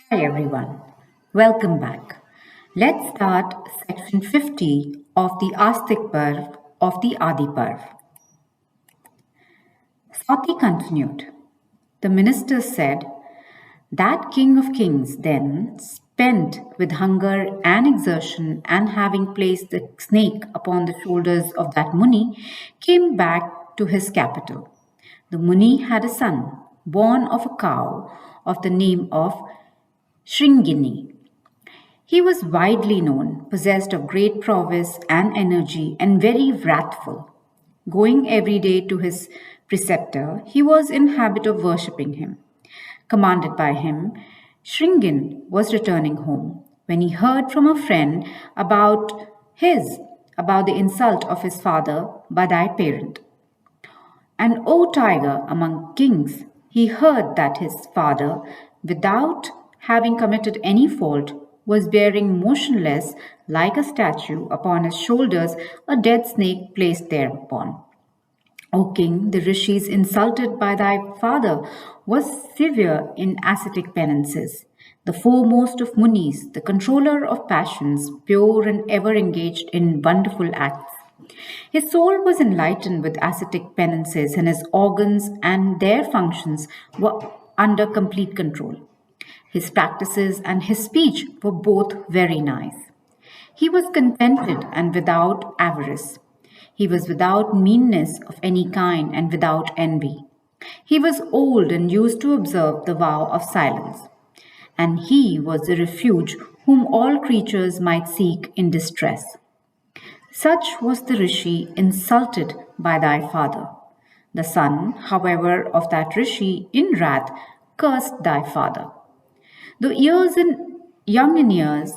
Hi everyone, welcome back. Let's start section 50 of the Astik Parv of the Adi Parv. Sati continued. The minister said, that king of kings then, spent with hunger and exertion, and having placed the snake upon the shoulders of that Muni, came back to his capital. The Muni had a son, born of a cow, of the name of Shringini. He was widely known, possessed of great prowess and energy, and very wrathful. Going every day to his preceptor, he was in habit of worshipping him. Commanded by him, Shringin was returning home when he heard from a friend about the insult of his father by thy parent. And O tiger among kings, he heard that his father, without having committed any fault, was bearing motionless like a statue upon his shoulders a dead snake placed thereupon. O king, the rishis insulted by thy father was severe in ascetic penances. The foremost of munis, the controller of passions, pure and ever engaged in wonderful acts. His soul was enlightened with ascetic penances, and his organs and their functions were under complete control. His practices and his speech were both very nice. He was contented and without avarice. He was without meanness of any kind and without envy. He was old and used to observe the vow of silence. And he was the refuge whom all creatures might seek in distress. Such was the rishi insulted by thy father. The son, however, of that rishi in wrath cursed thy father. Though young in years,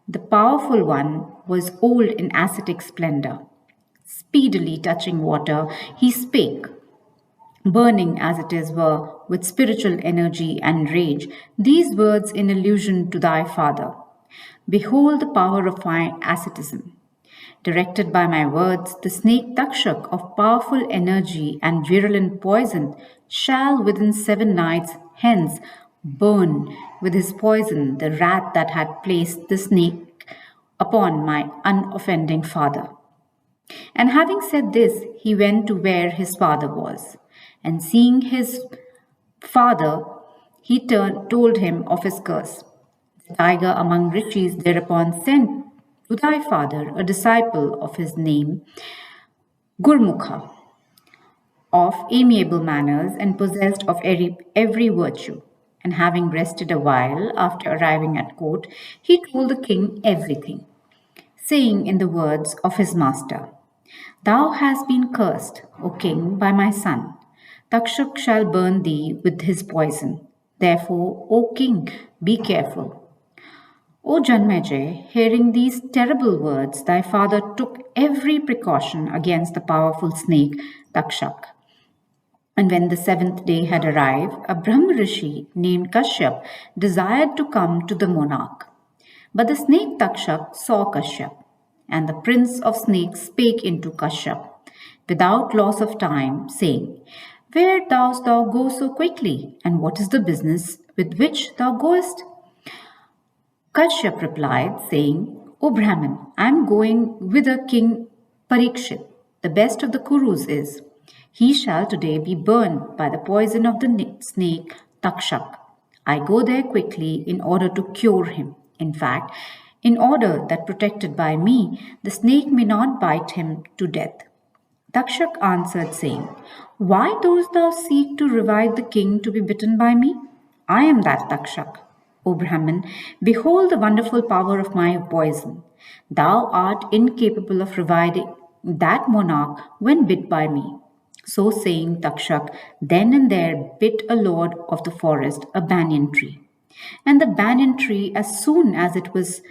the powerful one was old in ascetic splendor. Speedily touching water, he spake, burning as it is were with spiritual energy and rage, these words in allusion to thy father. Behold the power of my asceticism. Directed by my words, the snake Takshak of powerful energy and virulent poison shall within 7 nights hence burn with his poison the rat that had placed the snake upon my unoffending father. And having said this, he went to where his father was. And seeing his father, he told him of his curse. The tiger among rishis thereupon sent to thy father a disciple of his name, Gurmukha, of amiable manners and possessed of every virtue. And having rested a while after arriving at court, he told the king everything, saying in the words of his master, thou hast been cursed, O king, by my son. Takshak shall burn thee with his poison. Therefore, O king, be careful. O Janmejay, hearing these terrible words, thy father took every precaution against the powerful snake Takshak. And when the 7th day had arrived, a Brahma Rishi named Kashyap desired to come to the monarch. But the snake Takshak saw Kashyap, and the prince of snakes spake into Kashyap, without loss of time, saying, where dost thou go so quickly, and what is the business with which thou goest? Kashyap replied, saying, O Brahman, I am going whither King Parikshit, the best of the Kurus, is. He shall today be burned by the poison of the snake Takshak. I go there quickly in order to cure him. In fact, in order that protected by me, the snake may not bite him to death. Takshak answered, saying, why dost thou seek to revive the king to be bitten by me? I am that Takshak. O Brahman, behold the wonderful power of my poison. Thou art incapable of reviving that monarch when bit by me. So saying, Takshak then and there bit a lord of the forest, a banyan tree. And the banyan tree, as soon as it was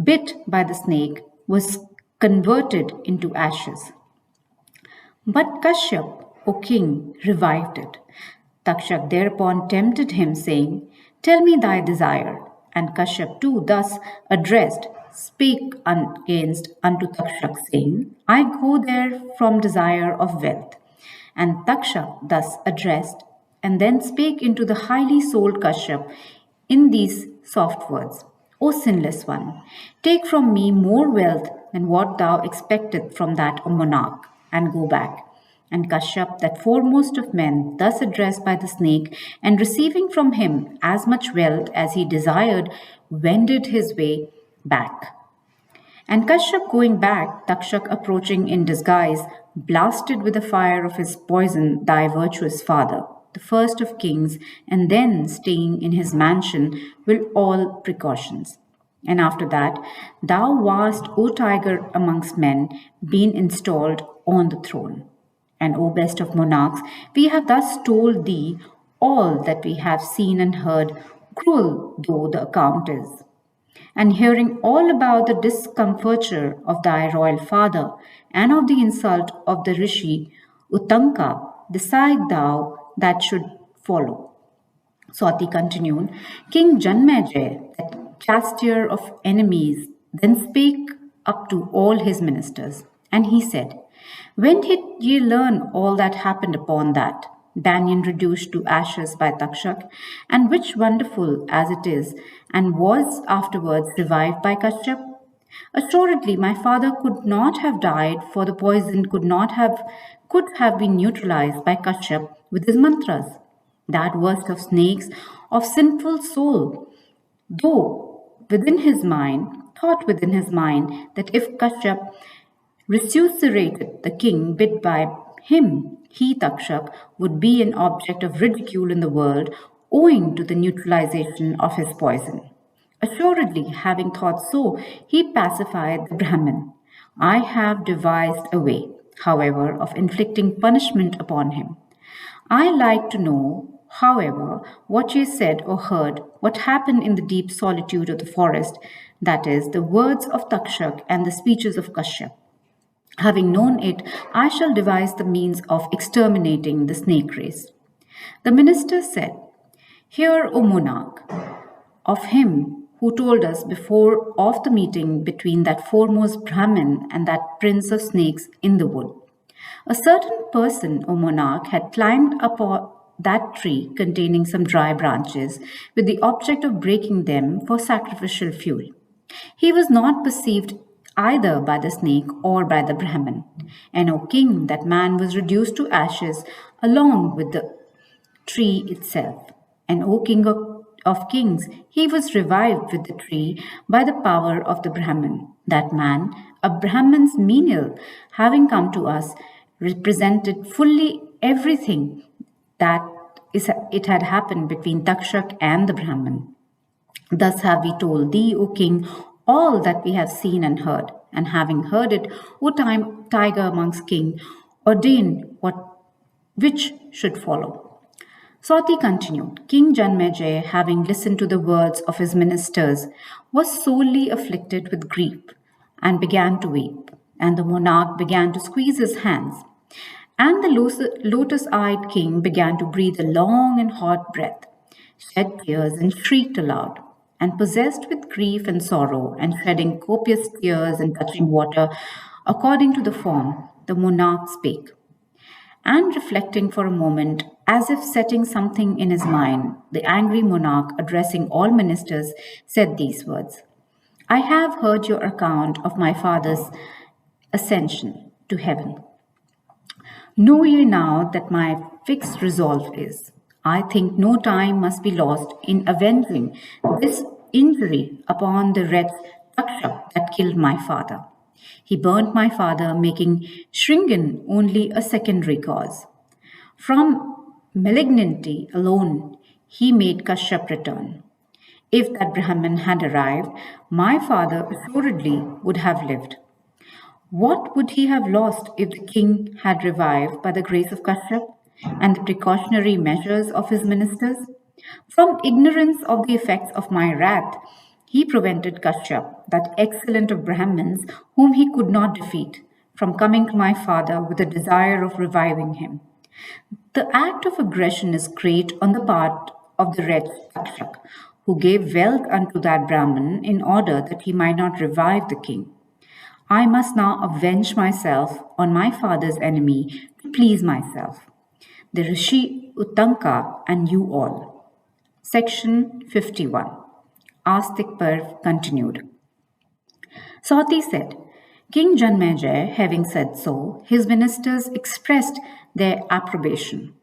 bit by the snake, was converted into ashes. But Kashyap, O king, revived it. Takshak thereupon tempted him, saying, tell me thy desire. And Kashyap too, thus addressed, spake against unto Takshak, saying, I go there from desire of wealth. And Takshak thus addressed, and then spake into the highly souled Kashyap in these soft words, O sinless one, take from me more wealth than what thou expected from that monarch, and go back. And Kashyap, that foremost of men, thus addressed by the snake, and receiving from him as much wealth as he desired, wended his way back. And Kashyap going back, Takshak approaching in disguise, blasted with the fire of his poison thy virtuous father, the first of kings, and then staying in his mansion with all precautions. And after that, thou wast, O tiger amongst men, been installed on the throne. And O best of monarchs, we have thus told thee all that we have seen and heard, cruel though the account is. And hearing all about the discomfiture of thy royal father and of the insult of the rishi Uttanka, decide thou that should follow. Swati continued, King Janmejay, that chastier of enemies, then spake up to all his ministers, and he said, When did ye learn all that happened upon that? Banyan reduced to ashes by Takshak, and which wonderful as it is, and was afterwards revived by Kashyap? Assuredly, my father could not have died, for the poison could have been neutralized by Kashyap with his mantras. That worst of snakes, of sinful soul, though thought within his mind that if Kashyap resuscitated the king bid by him, he, Takshak, would be an object of ridicule in the world owing to the neutralization of his poison. Assuredly, having thought so, he pacified the Brahmin. I have devised a way, however, of inflicting punishment upon him. I like to know, however, what ye said or heard, what happened in the deep solitude of the forest, that is, the words of Takshak and the speeches of Kashyap. Having known it, I shall devise the means of exterminating the snake race. The minister said, Hear, O monarch, of him who told us before of the meeting between that foremost Brahmin and that prince of snakes in the wood. A certain person, O monarch, had climbed up that tree containing some dry branches with the object of breaking them for sacrificial fuel. He was not perceived either by the snake or by the Brahmin. And, O king, that man was reduced to ashes along with the tree itself. And, O king of kings, he was revived with the tree by the power of the Brahmin. That man, a Brahmin's menial, having come to us, represented fully everything that it had happened between Takshak and the Brahmin. Thus have we told thee, O king, all that we have seen and heard, and having heard it, O tiger amongst king, ordain which should follow. Swati continued, King Janmejay, having listened to the words of his ministers, was sorely afflicted with grief, and began to weep, and the monarch began to squeeze his hands. And the lotus-eyed king began to breathe a long and hot breath, shed tears and shrieked aloud. And possessed with grief and sorrow, and shedding copious tears and touching water, according to the form, the monarch spake. And reflecting for a moment, as if setting something in his mind, the angry monarch, addressing all ministers, said these words, I have heard your account of my father's ascension to heaven. Know ye now that my fixed resolve is, I think no time must be lost in avenging this injury upon the wretch Takshak that killed my father. He burnt my father, making Shringan only a secondary cause. From malignity alone, he made Kashyap return. If that Brahmin had arrived, my father assuredly would have lived. What would he have lost if the king had revived by the grace of Kashyap and the precautionary measures of his ministers? From ignorance of the effects of my wrath, he prevented Kashyap, that excellent of Brahmins, whom he could not defeat, from coming to my father with a desire of reviving him. The act of aggression is great on the part of the wretch Takshak, who gave wealth unto that Brahmin in order that he might not revive the king. I must now avenge myself on my father's enemy to please myself, the Rishi Uttanka and you all. Section 51. Astik Parv Continued. Sauti said, King Janmejay having said so, his ministers expressed their approbation,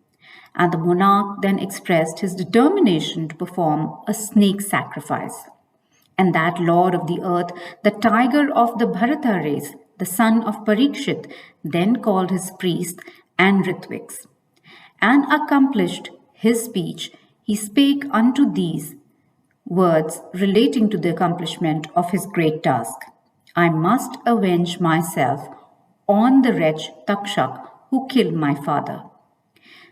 and the monarch then expressed his determination to perform a snake sacrifice. And that lord of the earth, the tiger of the Bharata race, the son of Parikshit, then called his priests and Ritviks, and accomplished his speech. He spake unto these words relating to the accomplishment of his great task. I must avenge myself on the wretch Takshak who killed my father.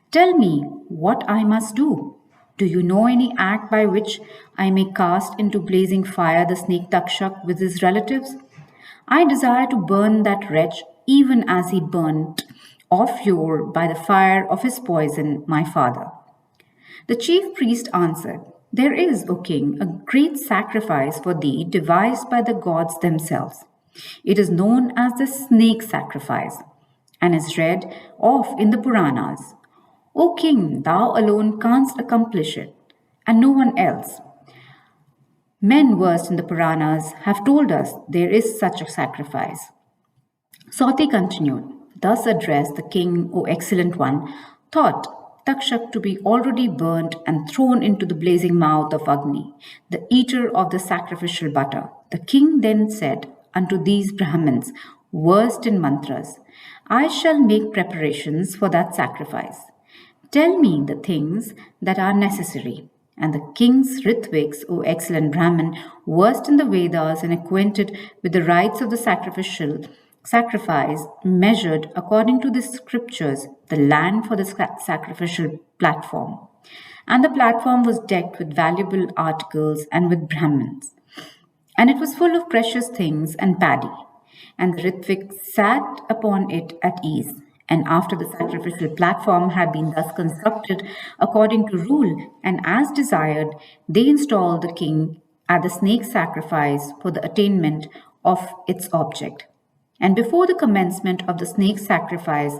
Tell me what I must do. Do you know any act by which I may cast into blazing fire the snake Takshak with his relatives? I desire to burn that wretch even as he burnt of yore by the fire of his poison my father. The chief priest answered, There is, O king, a great sacrifice for thee devised by the gods themselves. It is known as the snake sacrifice and is read of in the Puranas. O king, thou alone canst accomplish it, and no one else. Men versed in the Puranas have told us there is such a sacrifice. Sauti continued, Thus addressed the king, O excellent one, thought Takshak to be already burnt and thrown into the blazing mouth of Agni, the eater of the sacrificial butter. The king then said unto these Brahmins, versed in mantras, I shall make preparations for that sacrifice. Tell me the things that are necessary. And the king's Ritviks, O excellent Brahmin, versed in the Vedas and acquainted with the rites of the sacrificial sacrifice, measured according to the scriptures the land for the sacrificial platform. And the platform was decked with valuable articles and with Brahmins. And it was full of precious things and paddy. And the Ritvik sat upon it at ease. And after the sacrificial platform had been thus constructed according to rule and as desired, they installed the king at the snake sacrifice for the attainment of its object. And before the commencement of the snake sacrifice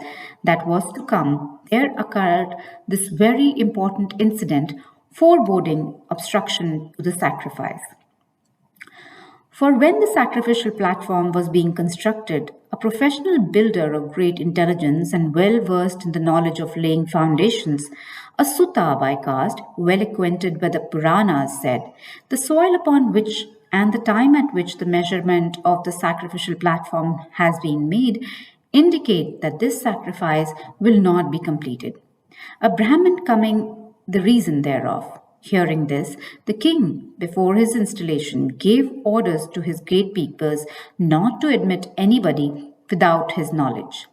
that was to come, there occurred this very important incident, foreboding obstruction to the sacrifice. For when the sacrificial platform was being constructed, a professional builder of great intelligence and well versed in the knowledge of laying foundations, a Sutta by caste, well acquainted with the Puranas, said, The soil upon which and the time at which the measurement of the sacrificial platform has been made indicate that this sacrifice will not be completed. A Brahmin coming the reason thereof. Hearing this, the king, before his installation, gave orders to his gatekeepers not to admit anybody without his knowledge.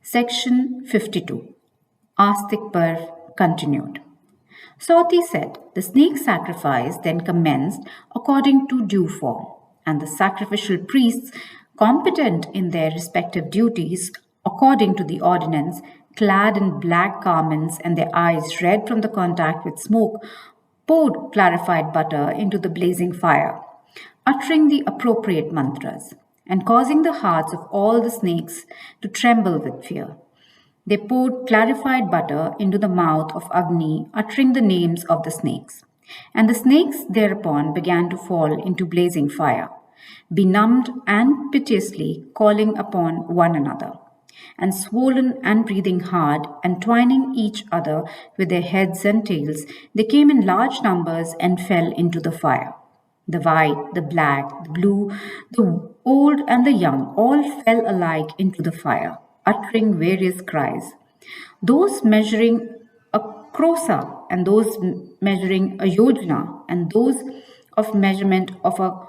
Section 52. Astik Parv Continued. Sauti said, The snake sacrifice then commenced according to due form, and the sacrificial priests, competent in their respective duties according to the ordinance, clad in black garments and their eyes red from the contact with smoke, poured clarified butter into the blazing fire, uttering the appropriate mantras, and causing the hearts of all the snakes to tremble with fear. They poured clarified butter into the mouth of Agni, uttering the names of the snakes. And the snakes thereupon began to fall into blazing fire, benumbed and piteously calling upon one another, and swollen and breathing hard, and twining each other with their heads and tails, they came in large numbers and fell into the fire. The white, the black, the blue, the old, and the young all fell alike into the fire, uttering various cries. Those measuring a krosa, and those measuring a yojana, and those of measurement of a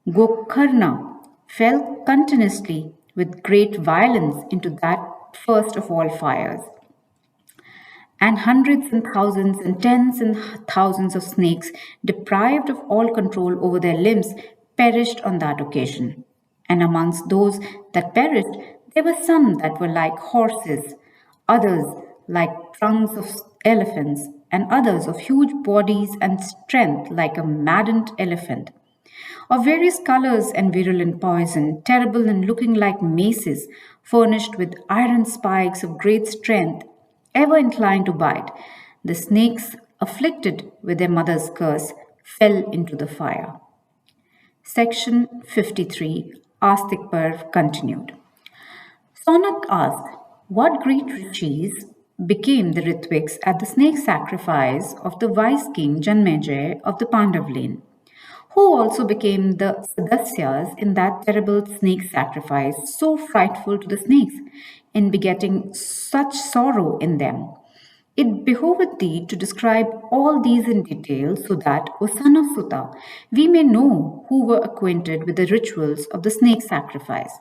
gokarna fell continuously with great violence into that first of all fires. And hundreds and thousands and tens and thousands of snakes, deprived of all control over their limbs, perished on that occasion. And amongst those that perished, there were some that were like horses, others like trunks of elephants, and others of huge bodies and strength like a maddened elephant. Of various colors and virulent poison, terrible and looking like maces, furnished with iron spikes of great strength, ever inclined to bite. The snakes afflicted with their mother's curse, fell into the fire. Section 53, Astik Parv Continued. Sonak asked, what great rishis became the Ritviks at the snake sacrifice of the wise king Janmejay of the Pandav lane, who also became the Sadasyas in that terrible snake sacrifice, so frightful to the snakes, in begetting such sorrow in them. It behoveth thee to describe all these in detail, so that, O son of Sutta, we may know who were acquainted with the rituals of the snake sacrifice.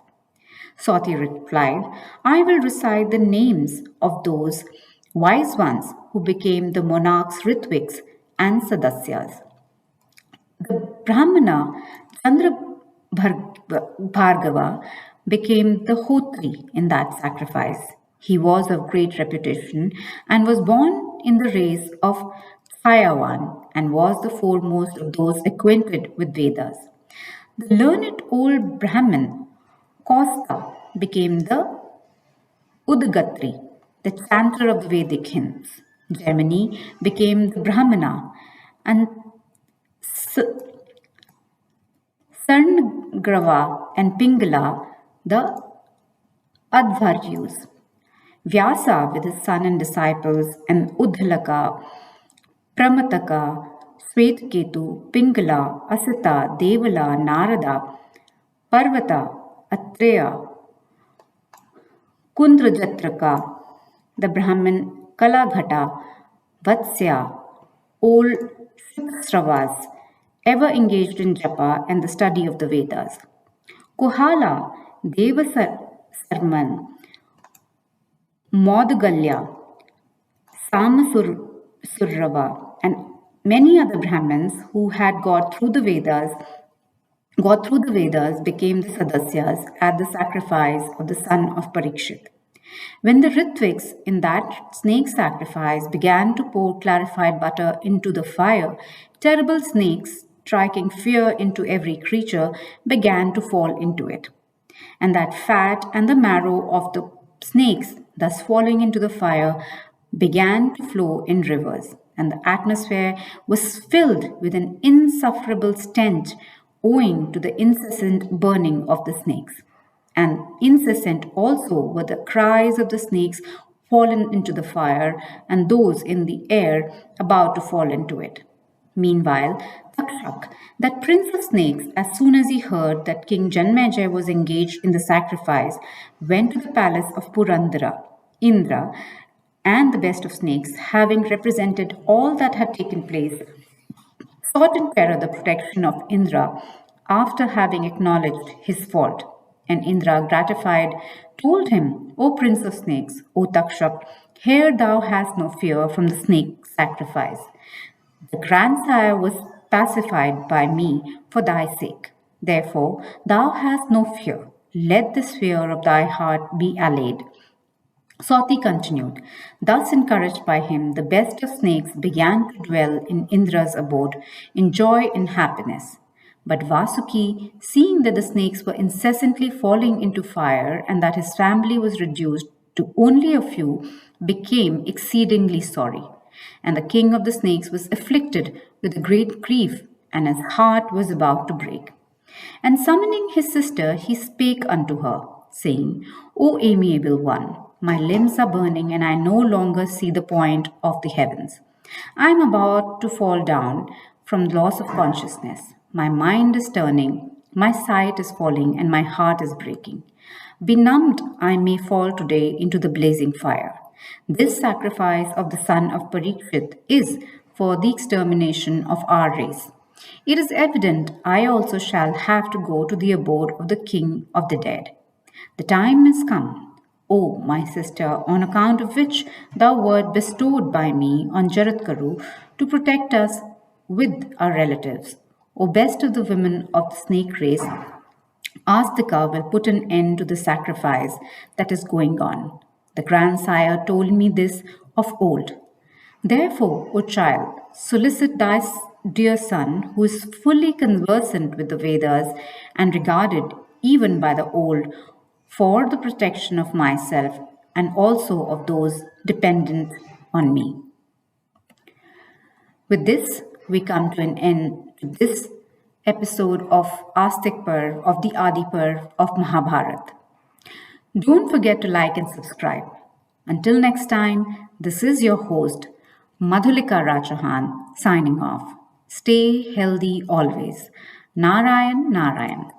Sati replied, I will recite the names of those wise ones who became the monarchs Ritviks and Sadasyas. The Brahmana Chandra Bhargava became the Hotri in that sacrifice. He was of great reputation and was born in the race of Thayavan and was the foremost of those acquainted with Vedas. The learned old Brahmin Kosta became the Udgatri, the chanter of the Vedic hymns. Germany became the Brahmana and Sarngrava and Pingala the Advaryus. Vyasa with his son and disciples and Udhalaka, Pramataka, Svetketu, Pingala, Asita, Devala, Narada, Parvata, Atreya, Kundrajatraka, the Brahmin Kalaghata, Vatsya, old Sravas, ever engaged in japa and the study of the Vedas. Kuhala, Devasarman, Madhugalya, Samasurrava, and many other Brahmins who had got through the Vedas became the Sadasyas at the sacrifice of the son of Parikshit. When the Ritviks in that snake sacrifice began to pour clarified butter into the fire, terrible snakes, striking fear into every creature, began to fall into it. And that fat and the marrow of the snakes, thus falling into the fire, began to flow in rivers, and the atmosphere was filled with an insufferable stench owing to the incessant burning of the snakes. And incessant also were the cries of the snakes fallen into the fire and those in the air about to fall into it. Meanwhile, Takshak, that prince of snakes, as soon as he heard that King Janmejay was engaged in the sacrifice, went to the palace of Purandara, Indra, and the best of snakes, having represented all that had taken place, sought in terror the protection of Indra after having acknowledged his fault. And Indra, gratified, told him, O prince of snakes, O Takshak, here thou hast no fear from the snake sacrifice. The grandsire was pacified by me for thy sake. Therefore, thou hast no fear. Let this fear of thy heart be allayed. Sati continued. Thus encouraged by him, the best of snakes began to dwell in Indra's abode, in joy and happiness. But Vasuki, seeing that the snakes were incessantly falling into fire and that his family was reduced to only a few, became exceedingly sorry. And the king of the snakes was afflicted with a great grief, and his heart was about to break. And summoning his sister, he spake unto her, saying, O amiable one, my limbs are burning, and I no longer see the point of the heavens. I am about to fall down from loss of consciousness. My mind is turning, my sight is falling, and my heart is breaking. Benumbed, I may fall today into the blazing fire. This sacrifice of the son of Parikshit is for the extermination of our race. It is evident I also shall have to go to the abode of the king of the dead. The time is come, O my sister, on account of which thou wert bestowed by me on Jaratkaru to protect us with our relatives. O best of the women of the snake race, Astika will put an end to the sacrifice that is going on. The grandsire told me this of old. Therefore, O child, solicit thy dear son, who is fully conversant with the Vedas and regarded even by the old, for the protection of myself and also of those dependent on me. With this, we come to an end to this episode of Astik Parv of the Adi Parv of Mahabharat. Don't forget to like and subscribe. Until next time, this is your host, Madhulika Rajahan, signing off. Stay healthy always. Narayan Narayan.